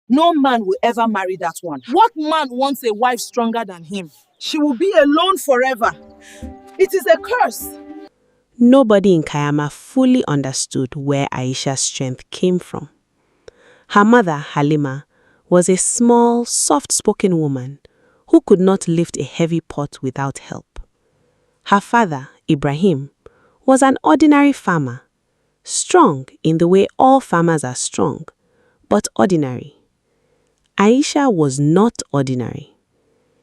No man will ever marry that one. What man wants a wife stronger than him? She will be alone forever. It is a curse. Nobody in Kayama fully understood where Aisha's strength came from. Her mother, Halima, was a small, soft-spoken woman who could not lift a heavy pot without help. Her father, Ibrahim, was an ordinary farmer, strong in the way all farmers are strong, but ordinary. Aisha was not ordinary.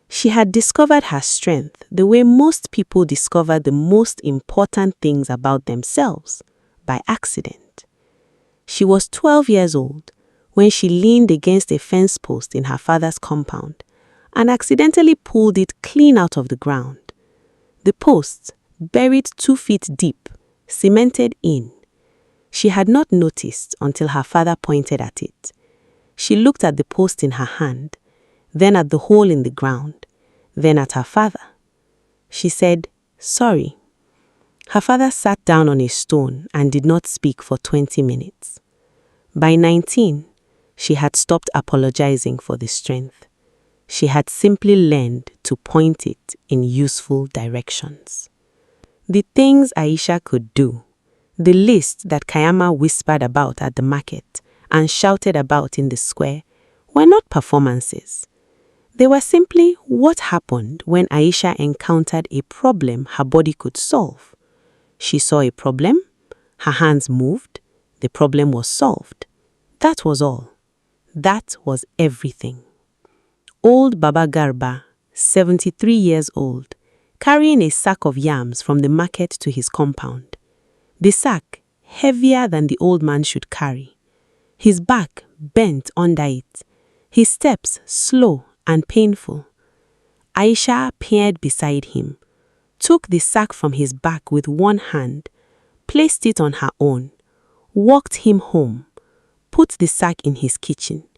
She had discovered her strength the way most people discover the most important things about themselves, by accident. She was 12 years old when she leaned against a fence post in her father's compound and accidentally pulled it clean out of the ground. The post, buried 2 feet deep, cemented in. She had not noticed until her father pointed at it. She looked at the post in her hand, then at the hole in the ground, then at her father. She said, "Sorry." Her father sat down on a stone and did not speak for 20 minutes. By 19, she had stopped apologizing for the strength. She had simply learned to point it in useful directions. The things Aisha could do, the list that Kayama whispered about at the market and shouted about in the square, were not performances. They were simply what happened when Aisha encountered a problem her body could solve. She saw a problem, her hands moved, the problem was solved. That was all. That was everything. Old Baba Garba, 73 years old, carrying a sack of yams from the market to his compound. The sack, heavier than the old man should carry. His back bent under it, his steps slow and painful. Aisha peered beside him, took the sack from his back with one hand, placed it on her own, walked him home, put the sack in his kitchen.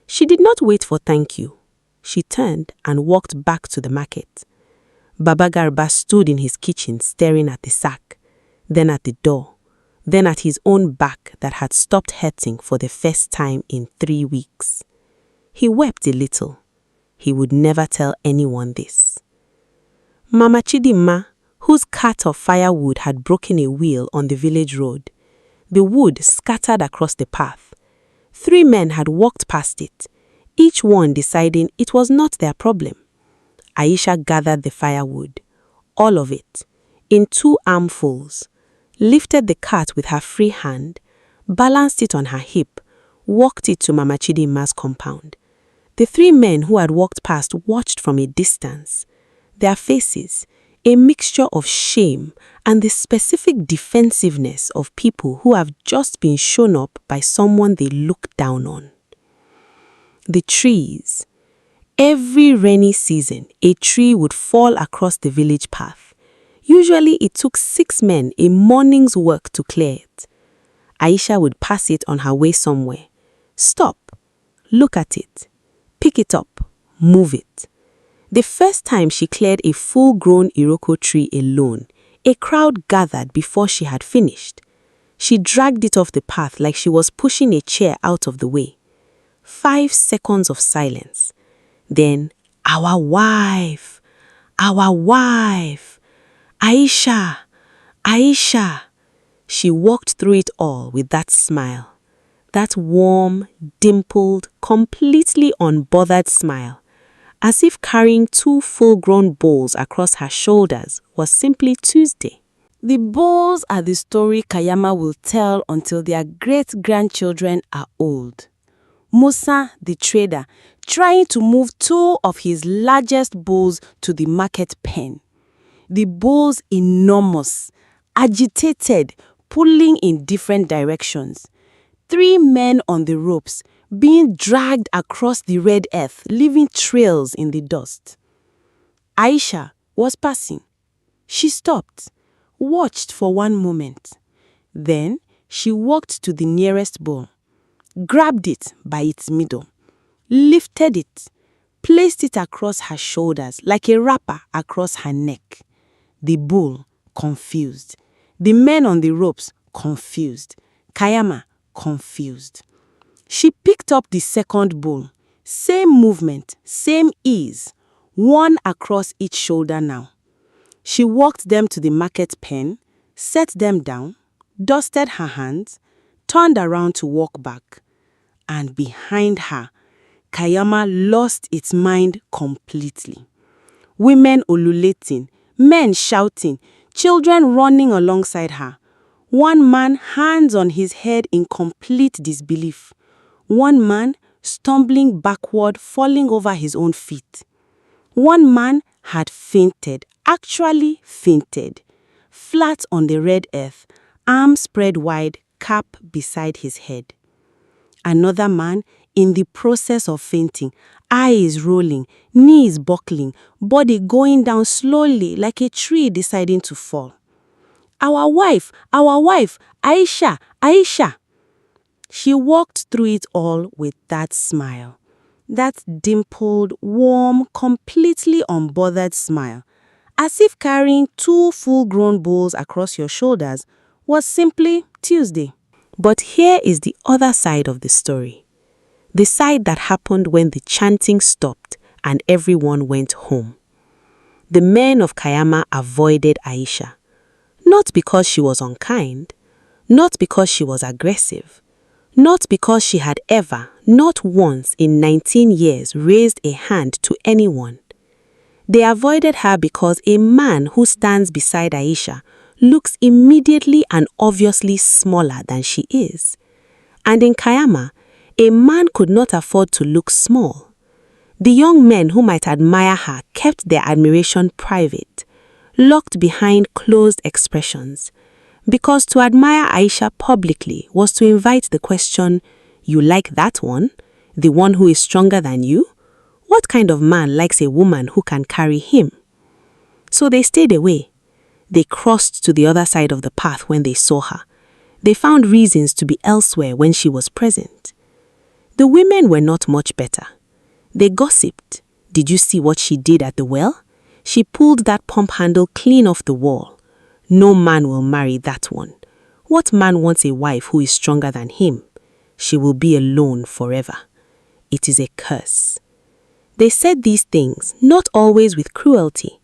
She did not wait for thank you. She turned and walked back to the market. Baba Garba stood in his kitchen staring at the sack, then at the door, then at his own back that had stopped hurting for the first time in 3 weeks. He wept a little. He would never tell anyone this. Mama Chidimma, whose cart of firewood had broken a wheel on the village road, the wood scattered across the path. 3 men had walked past it, each one deciding it was not their problem. Aisha gathered the firewood, all of it, in 2 armfuls, lifted the cart with her free hand, balanced it on her hip, walked it to Mama Chidimma's compound. The 3 men who had walked past watched from a distance. Their faces, a mixture of shame and the specific defensiveness of people who have just been shown up by someone they look down on. The trees. Every rainy season, a tree would fall across the village path. Usually it took 6 men a morning's work to clear it. Aisha would pass it on her way somewhere. Stop, look at it, pick it up, move it. The first time she cleared a full-grown Iroko tree alone, a crowd gathered before she had finished. She dragged it off the path like she was pushing a chair out of the way. 5 seconds of silence. Then, our wife, Aisha, Aisha. She walked through it all with that smile. That warm, dimpled, completely unbothered smile, as if carrying 2 full-grown bowls across her shoulders was simply Tuesday. The bowls are the story Kayama will tell until their great-grandchildren are old. Musa, the trader, trying to move 2 of his largest bowls to the market pen. The bowls enormous, agitated, pulling in different directions. 3 men on the ropes, being dragged across the red earth, leaving trails in the dust. Aisha was passing. She stopped, watched for one moment. Then she walked to the nearest bowl, grabbed it by its middle, lifted it, placed it across her shoulders like a wrapper across her neck. The bull, confused. The men on the ropes, confused. Kayama, confused. She picked up the second bowl. Same movement, same ease, one across each shoulder now. She walked them to the market pen, set them down, dusted her hands, turned around to walk back. And behind her, Kayama lost its mind completely. Women ululating, men shouting, children running alongside her. One man, hands on his head in complete disbelief. One man, stumbling backward, falling over his own feet. One man had fainted, actually fainted, flat on the red earth, arms spread wide, cap beside his head. Another man, in the process of fainting, eyes rolling, knees buckling, body going down slowly like a tree deciding to fall. Our wife, Aisha, Aisha. She walked through it all with that smile. That dimpled, warm, completely unbothered smile, as if carrying 2 full-grown bulls across your shoulders was simply Tuesday. But here is the other side of the story. The side that happened when the chanting stopped and everyone went home. The men of Kayama avoided Aisha, not because she was unkind, not because she was aggressive, not because she had ever, not once in 19 years, raised a hand to anyone. They avoided her because a man who stands beside Aisha looks immediately and obviously smaller than she is. And in Kayama, a man could not afford to look small. The young men who might admire her kept their admiration private, locked behind closed expressions, because to admire Aisha publicly was to invite the question, "You like that one? The one who is stronger than you? What kind of man likes a woman who can carry him?" So they stayed away. They crossed to the other side of the path when they saw her. They found reasons to be elsewhere when she was present. The women were not much better. They gossiped. "Did you see what she did at the well? She pulled that pump handle clean off the wall. No man will marry that one. What man wants a wife who is stronger than him? She will be alone forever. It is a curse." They said these things, not always with cruelty,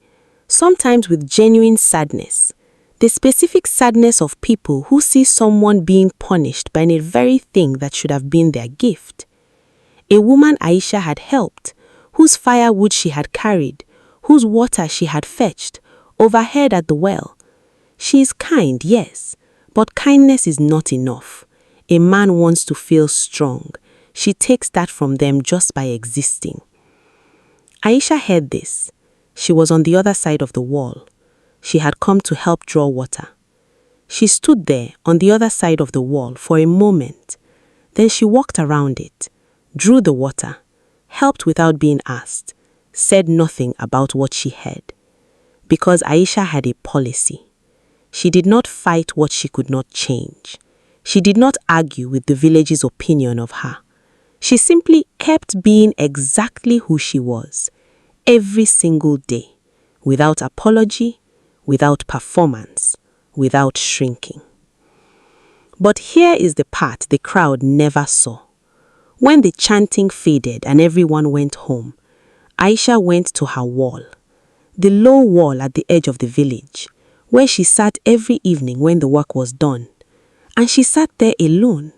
sometimes with genuine sadness. The specific sadness of people who see someone being punished by a very thing that should have been their gift. A woman Aisha had helped, whose firewood she had carried, whose water she had fetched, overhead at the well. She is kind, yes, but kindness is not enough. A man wants to feel strong. She takes that from them just by existing. Aisha heard this. She was on the other side of the wall. She had come to help draw water. She stood there on the other side of the wall for a moment. Then she walked around it, drew the water, helped without being asked, said nothing about what she heard. Because Aisha had a policy. She did not fight what she could not change. She did not argue with the village's opinion of her. She simply kept being exactly who she was, every single day, without apology, without performance, without shrinking. But here is the part the crowd never saw. When the chanting faded and everyone went home, Aisha went to her wall, the low wall at the edge of the village, where she sat every evening when the work was done. And she sat there alone,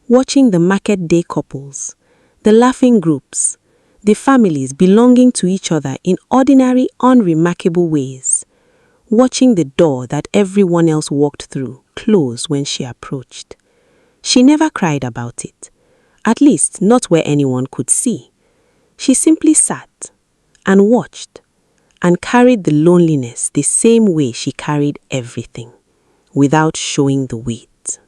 watching the market day couples, the laughing groups, the families belonging to each other in ordinary, unremarkable ways, watching the door that everyone else walked through close when she approached. She never cried about it, at least not where anyone could see. She simply sat and watched and carried the loneliness the same way she carried everything, without showing the weight.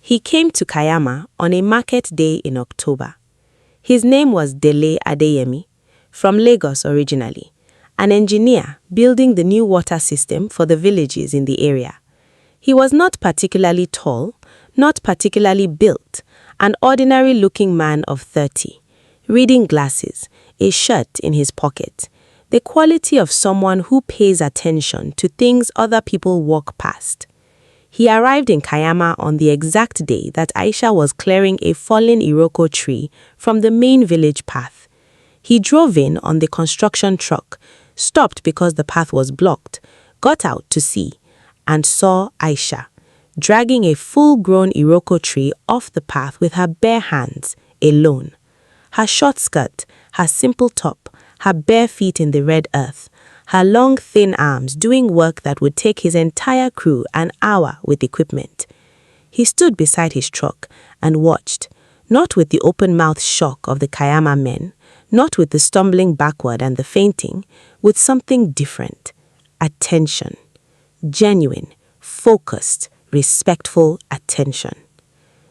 He came to Kayama on a market day in October. His name was Dele Adeyemi, from Lagos originally, an engineer building the new water system for the villages in the area. He was not particularly tall, not particularly built, an ordinary-looking man of 30, reading glasses, a shirt in his pocket, the quality of someone who pays attention to things other people walk past. He arrived in Kayama on the exact day that Aisha was clearing a fallen Iroko tree from the main village path. He drove in on the construction truck, stopped because the path was blocked, got out to see, and saw Aisha, dragging a full-grown Iroko tree off the path with her bare hands, alone. Her short skirt, her simple top, her bare feet in the red earth, her long, thin arms doing work that would take his entire crew an hour with equipment. He stood beside his truck and watched, not with the open-mouthed shock of the Kayama men, not with the stumbling backward and the fainting, with something different. Attention. Genuine, focused, respectful attention.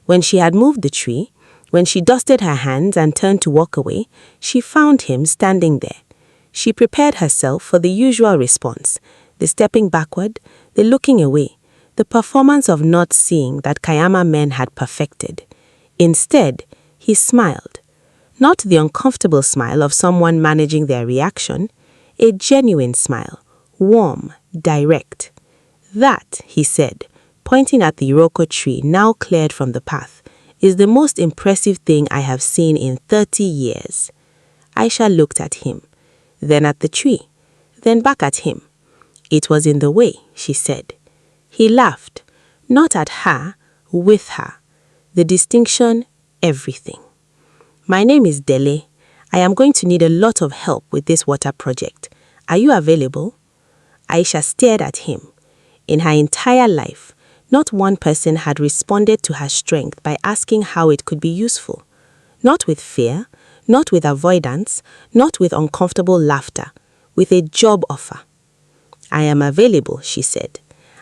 When she had moved the tree, when she dusted her hands and turned to walk away, she found him standing there. She prepared herself for the usual response, the stepping backward, the looking away, the performance of not seeing that Kayama men had perfected. Instead, he smiled. Not the uncomfortable smile of someone managing their reaction, a genuine smile, warm, direct. That, he said, pointing at the Iroko tree now cleared from the path, is the most impressive thing I have seen in 30 years. Aisha looked at him, then at the tree, then back at him. It was in the way, she said. He laughed, not at her, with her. The distinction, everything. My name is Dele. I am going to need a lot of help with this water project. Are you available? Aisha stared at him. In her entire life, not one person had responded to her strength by asking how it could be useful. Not with fear, not with avoidance, not with uncomfortable laughter, with a job offer. I am available, she said,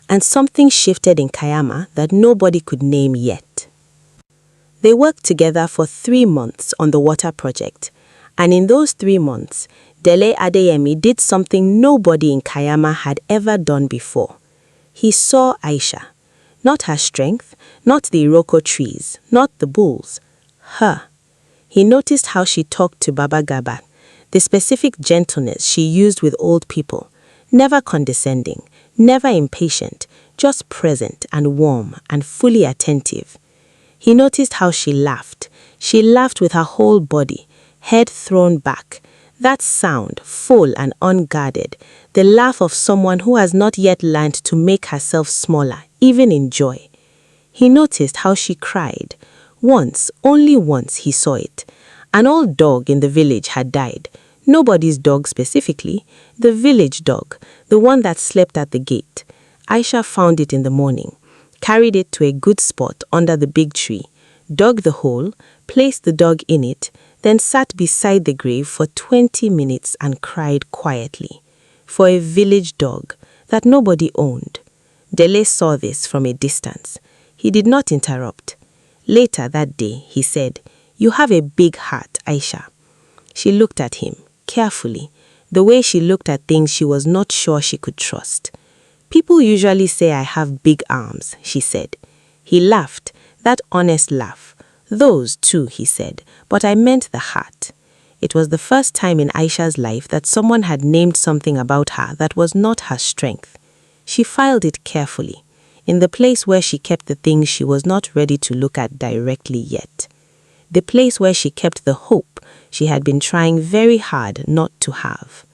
and something shifted in Kayama that nobody could name yet. They worked together for 3 months on the water project, and in those 3 months, Dele Adeyemi did something nobody in Kayama had ever done before. He saw Aisha, not her strength, not the Iroko trees, not the bulls, her. He noticed how she talked to Baba Gaba, the specific gentleness she used with old people, never condescending, never impatient, just present and warm and fully attentive. He noticed how she laughed. She laughed with her whole body, head thrown back. That sound, full and unguarded, the laugh of someone who has not yet learned to make herself smaller, even in joy. He noticed how she cried. Once, only once he saw it. An old dog in the village had died. Nobody's dog specifically, the village dog, the one that slept at the gate. Aisha found it in the morning, carried it to a good spot under the big tree, dug the hole, placed the dog in it, then sat beside the grave for 20 minutes and cried quietly. For a village dog that nobody owned. Dele saw this from a distance. He did not interrupt. Later that day, he said, "You have a big heart, Aisha." She looked at him, carefully, the way she looked at things she was not sure she could trust. "People usually say I have big arms," she said. He laughed, that honest laugh. "Those too," he said, "but I meant the heart." It was the first time in Aisha's life that someone had named something about her that was not her strength. She filed it carefully, in the place where she kept the things she was not ready to look at directly yet. The place where she kept the hope she had been trying very hard not to have.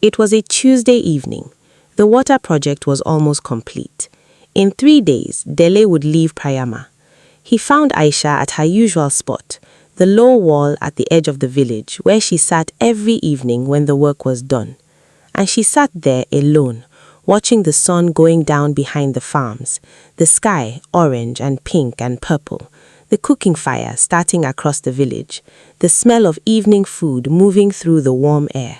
It was a Tuesday evening. The water project was almost complete. In 3 days, Dele would leave Prayama. He found Aisha at her usual spot, the low wall at the edge of the village where she sat every evening when the work was done. And she sat there alone, watching the sun going down behind the farms, the sky orange and pink and purple, the cooking fire starting across the village, the smell of evening food moving through the warm air.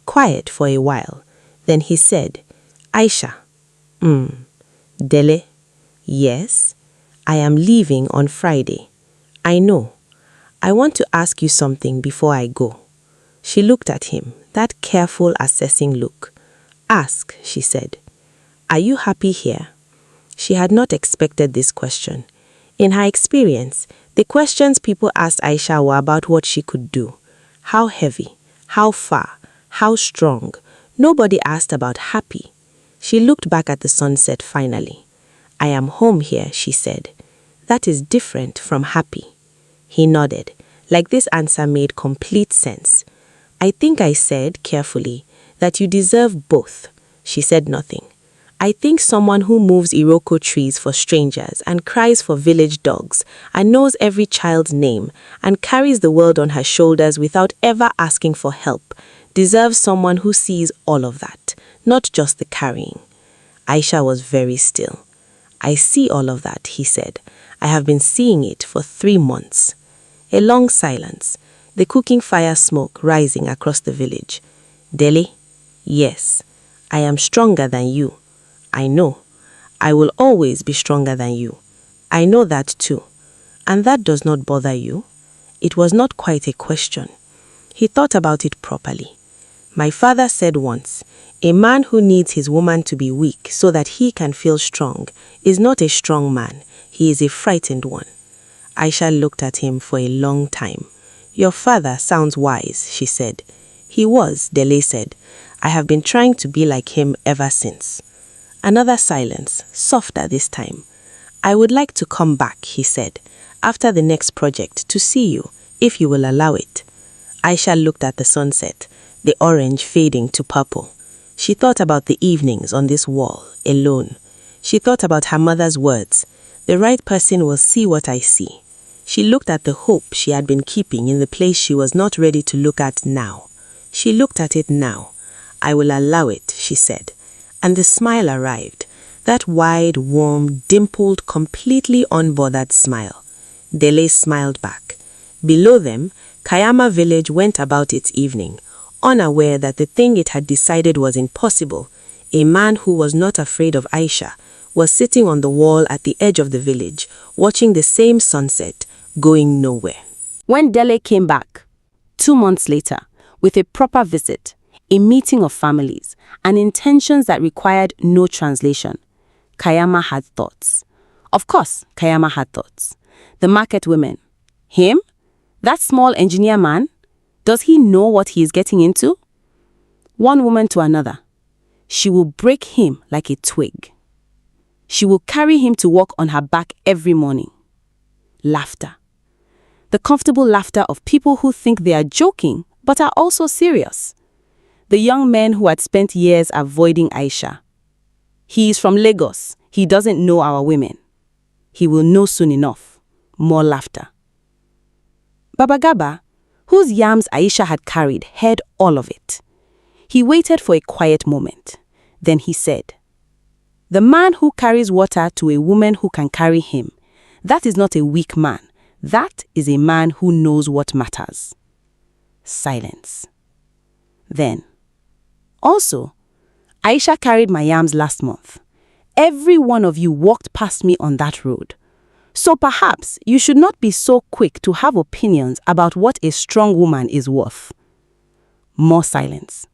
Quiet for a while. Then he said, "Aisha." "Dele." "Yes, I am leaving on Friday." "I know. I want to ask you something before I go." She looked at him, that careful, assessing look. "Ask," she said. "Are you happy here?" She had not expected this question. In her experience, the questions people asked Aisha were about what she could do. How heavy, how far, how strong. Nobody asked about happy. She looked back at the sunset finally. I am home here, she said. That is different from happy. He nodded, like this answer made complete sense. I think I said, carefully, that you deserve both. She said nothing. I think someone who moves Iroko trees for strangers and cries for village dogs and knows every child's name and carries the world on her shoulders without ever asking for help deserves someone who sees all of that, not just the carrying. Aisha was very still. I see all of that, he said. I have been seeing it for 3 months. A long silence, the cooking fire smoke rising across the village. Dele? Yes, I am stronger than you. I know. I will always be stronger than you. I know that too. And that does not bother you? It was not quite a question. He thought about it properly. My father said once, a man who needs his woman to be weak so that he can feel strong is not a strong man. He is a frightened one. Aisha looked at him for a long time. Your father sounds wise, she said. He was, Dele said. I have been trying to be like him ever since. Another silence, softer this time. I would like to come back, he said, after the next project to see you, if you will allow it. Aisha looked at the sunset, the orange fading to purple. She thought about the evenings on this wall, alone. She thought about her mother's words. The right person will see what I see. She looked at the hope she had been keeping in the place she was not ready to look at now. She looked at it now. I will allow it, she said. And the smile arrived. That wide, warm, dimpled, completely unbothered smile. Dele smiled back. Below them, Kayama village went about its evening, unaware that the thing it had decided was impossible, a man who was not afraid of Aisha, was sitting on the wall at the edge of the village, watching the same sunset, going nowhere. When Dele came back, 2 months later, with a proper visit, a meeting of families, and intentions that required no translation, Kayama had thoughts. Of course, Kayama had thoughts. The market women. Him? That small engineer man? Does he know what he is getting into? One woman to another. She will break him like a twig. She will carry him to walk on her back every morning. Laughter. The comfortable laughter of people who think they are joking but are also serious. The young men who had spent years avoiding Aisha. He is from Lagos. He doesn't know our women. He will know soon enough. More laughter. Baba Gaba, whose yams Aisha had carried, heard all of it. He waited for a quiet moment. Then he said, the man who carries water to a woman who can carry him, that is not a weak man. That is a man who knows what matters. Silence. Then, also, Aisha carried my yams last month. Every one of you walked past me on that road. So perhaps you should not be so quick to have opinions about what a strong woman is worth. More silence.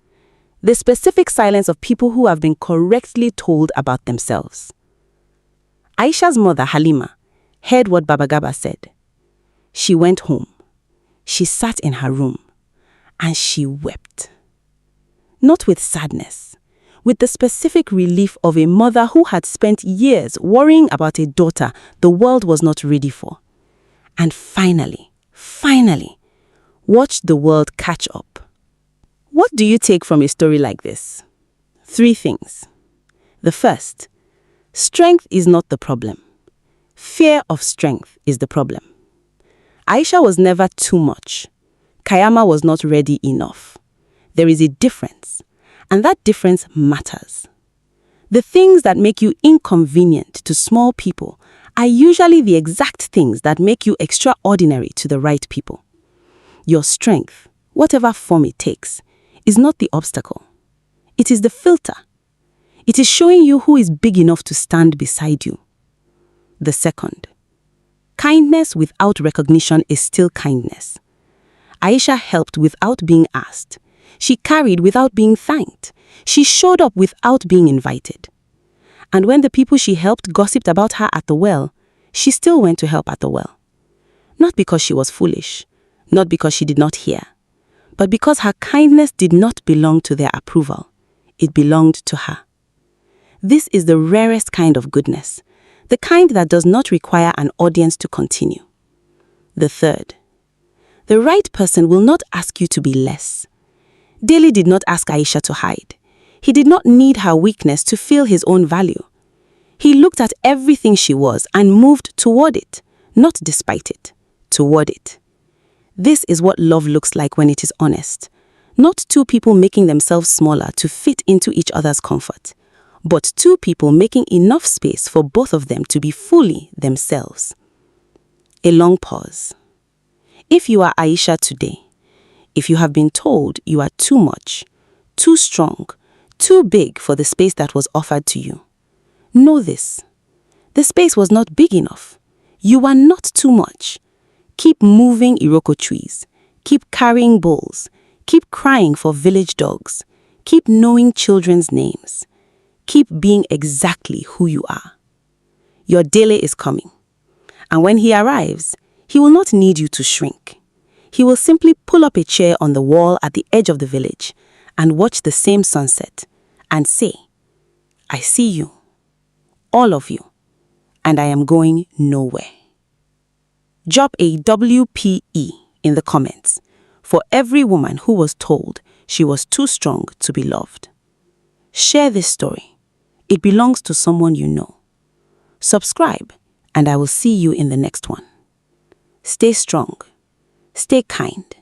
The specific silence of people who have been correctly told about themselves. Aisha's mother, Halima, heard what Baba Gaba said. She went home. She sat in her room and she wept. Not with sadness, with the specific relief of a mother who had spent years worrying about a daughter the world was not ready for. And finally, watched the world catch up. What do you take from a story like this? 3 things. The first, strength is not the problem. Fear of strength is the problem. Aisha was never too much. Kayama was not ready enough. There is a difference, and that difference matters. The things that make you inconvenient to small people are usually the exact things that make you extraordinary to the right people. Your strength, whatever form it takes, is not the obstacle. It is the filter. It is showing you who is big enough to stand beside you. The second, kindness without recognition is still kindness. Aisha helped without being asked. She carried without being thanked. She showed up without being invited. And when the people she helped gossiped about her at the well, she still went to help at the well. Not because she was foolish, not because she did not hear, but because her kindness did not belong to their approval. It belonged to her. This is the rarest kind of goodness, the kind that does not require an audience to continue. The third, the right person will not ask you to be less. Dele did not ask Aisha to hide. He did not need her weakness to feel his own value. He looked at everything she was and moved toward it, not despite it, toward it. This is what love looks like when it is honest. Not two people making themselves smaller to fit into each other's comfort, but two people making enough space for both of them to be fully themselves. A long pause. If you are Aisha today, if you have been told you are too much, too strong, too big for the space that was offered to you, know this. The space was not big enough. You are not too much. Keep moving Iroko trees. Keep carrying bowls. Keep crying for village dogs. Keep knowing children's names. Keep being exactly who you are. Your Dele is coming. And when he arrives, he will not need you to shrink. He will simply pull up a chair on the wall at the edge of the village and watch the same sunset and say, I see you, all of you, and I am going nowhere. Drop a WPE in the comments for every woman who was told she was too strong to be loved. Share this story. It belongs to someone you know. Subscribe, and I will see you in the next one. Stay strong. Stay kind.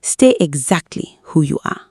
Stay exactly who you are.